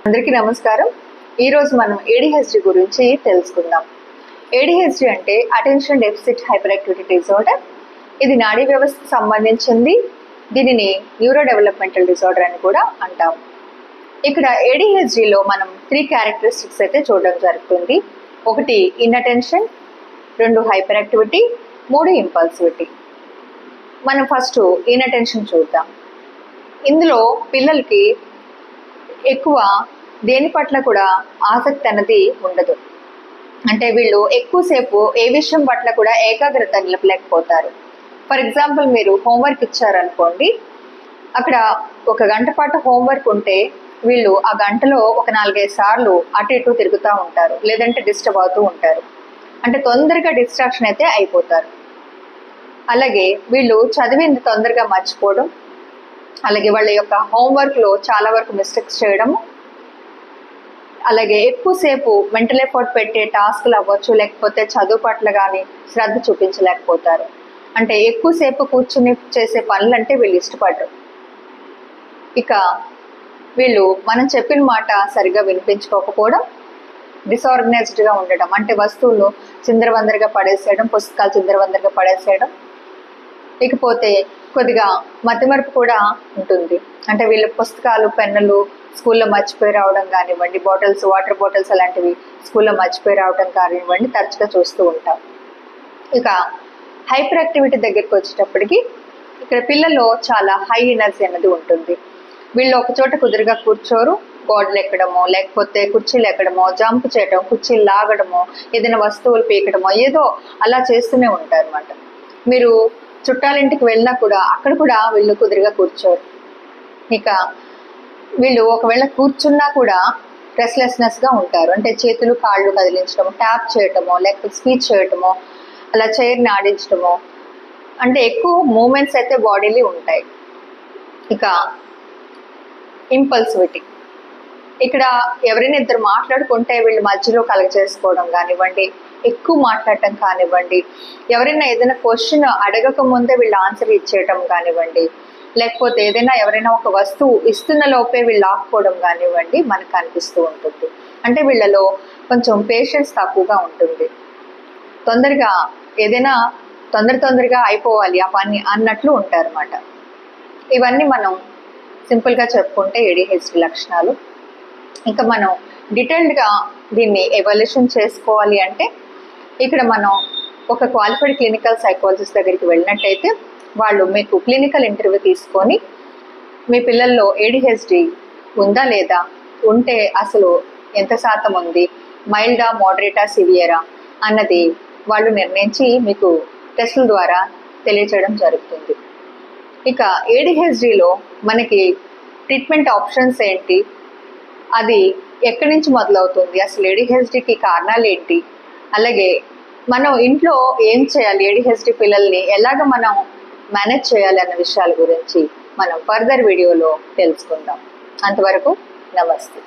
అందరికీ నమస్కారం. ఈరోజు మనం ADHD గురించి తెలుసుకుందాం. ADHD అంటే attention deficit hyper activity disorder. ఇది నాడీ వ్యవస్థకు సంబంధించింది. దీనిని న్యూరో డెవలప్మెంటల్ డిజార్డర్ అని కూడా అంటాం. ఇక్కడ ADHDలో మనం 3 క్యారెక్టరిస్టిక్స్ అయితే చూడడం జరుగుతుంది. 1 ఇన్అటెన్షన్, 2 హైపర్ యాక్టివిటీ, 3 ఇంపల్సివిటీ. మనం ఫస్ట్ ఇన్అటెన్షన్ చూద్దాం. ఇందులో పిల్లలకి ఎక్కువ దేని పట్ల కూడా ఆసక్తి అన్నది ఉండదు. అంటే వీళ్ళు ఎక్కువసేపు ఏ విషయం పట్ల కూడా ఏకాగ్రత నిలపలేకపోతారు. ఫర్ ఎగ్జాంపుల్, మీరు హోంవర్క్ ఇచ్చారనుకోండి, అక్కడ 1 గంట పాటు హోంవర్క్ ఉంటే వీళ్ళు ఆ గంటలో ఒక 4-5 సార్లు అటు ఇటు తిరుగుతూ ఉంటారు, లేదంటే డిస్టర్బ్ అవుతూ ఉంటారు. అంటే తొందరగా డిస్ట్రాక్షన్ అయితే అయిపోతారు. అలాగే వీళ్ళు చదివింది తొందరగా మర్చిపోవడం, అలాగే వాళ్ళ యొక్క హోంవర్క్లో చాలా వరకు మిస్టేక్స్ చేయడం, అలాగే ఎక్కువసేపు మెంటల్ ఎఫర్ట్ పెట్టే టాస్క్లు అవ్వచ్చు, లేకపోతే చదువు పట్ల కానీ శ్రద్ధ చూపించలేకపోతారు. అంటే ఎక్కువసేపు కూర్చుని చేసే పనులు అంటే వీళ్ళు ఇష్టపడరు. ఇక వీళ్ళు మనం చెప్పిన మాట సరిగా వినిపించుకోకపోవడం, డిసార్గనైజ్డ్గా ఉండడం, అంటే వస్తువులు చిందరవందరగా పడేసేయడం, పుస్తకాలు చిందరవందరగా పడేసేయడం. ఇకపోతే కొద్దిగా మతిమరుపు కూడా ఉంటుంది. అంటే వీళ్ళ పుస్తకాలు, పెన్నులు స్కూల్లో మర్చిపోయి రావడం కానివ్వండి, వాటర్ బాటిల్స్ అలాంటివి స్కూల్లో మర్చిపోయి రావడం కానివ్వండి, తరచుగా చూస్తూ ఉంటాం. ఇక హైపర్ యాక్టివిటీ దగ్గరికి వచ్చేటప్పటికి ఇక్కడ పిల్లల్లో చాలా హై ఎనర్జీ అనేది ఉంటుంది. వీళ్ళు ఒక చోట కుదురుగా కూర్చోరు. గోడలు ఎక్కడమో, లేకపోతే కుర్చీలు ఎక్కడమో, జంప్ చేయడమో, కుర్చీలు లాగడమో, ఏదైనా వస్తువులు పీకడమో, ఏదో అలా చేస్తూనే ఉంటారు అన్నమాట. మీరు చుట్టాలింటికి వెళ్ళినా కూడా అక్కడ కూడా వీళ్ళు కుదురుగా కూర్చోరు. ఇక వీళ్ళు ఒకవేళ కూర్చున్నా కూడా రెస్ట్లెస్నెస్గా ఉంటారు. అంటే చేతులు కాళ్ళు కదిలించడము, ట్యాప్ చేయటమో, లేకపోతే స్పీచ్ చేయటమో, అలా చైర్ని ఆడించడమో, అంటే ఎక్కువ మూమెంట్స్ అయితే బాడీలో ఉంటాయి. ఇక ఇంపల్సివిటీ, ఇక్కడ ఎవరైనా ఇద్దరు మాట్లాడుకుంటే వీళ్ళు మధ్యలో కలగచేసుకోవడం కానివ్వండి, ఎక్కువ మాట్లాడటం కానివ్వండి, ఎవరైనా ఏదైనా క్వశ్చన్ అడగక ముందే వీళ్ళు ఆన్సర్ ఇచ్చేయటం కానివ్వండి, లేకపోతే ఎవరైనా ఒక వస్తువు ఇస్తున్న లోపే వీళ్ళు ఆపుకోవడం కానివ్వండి మనకు కనిపిస్తూ ఉంటుంది. అంటే వీళ్ళలో కొంచెం పేషెన్స్ తక్కువగా ఉంటుంది. తొందరగా ఏదైనా తొందరగా అయిపోవాలి ఆ పని అన్నట్లు ఉంటారన్నమాట. ఇవన్నీ మనం సింపుల్గా చెప్పుకుంటే ADHD లక్షణాలు. ఇంకా మనం డీటెయిల్డ్గా దీన్ని ఎవాల్యుయేషన్ చేసుకోవాలి అంటే ఇక్కడ మనం ఒక క్వాలిఫైడ్ క్లినికల్ సైకాలజిస్ట్ దగ్గరికి వెళ్ళినట్టయితే వాళ్ళు మీకు క్లినికల్ ఇంటర్వ్యూ తీసుకొని మీ పిల్లల్లో ADHD ఉందా లేదా, ఉంటే అసలు ఎంత శాతం ఉంది, మైల్డా, మోడరేటా, సివియరా అన్నది వాళ్ళు నిర్ణయించి మీకు టెస్టుల ద్వారా తెలియచేయడం జరుగుతుంది. ఇక ADHDలో మనకి ట్రీట్మెంట్ ఆప్షన్స్ ఏంటి, అది ఎక్కడి నుంచి మొదలవుతుంది, అసలు ADHDకి కారణాలు ఏంటి, అలాగే మనం ఇంట్లో ఏం చేయాలి, ADHD పిల్లల్ని ఎలాగ మనం మేనేజ్ చేయాలి అన్న విషయాల గురించి మనం ఫర్దర్ వీడియోలో తెలుసుకుందాం. అంతవరకు నమస్తే.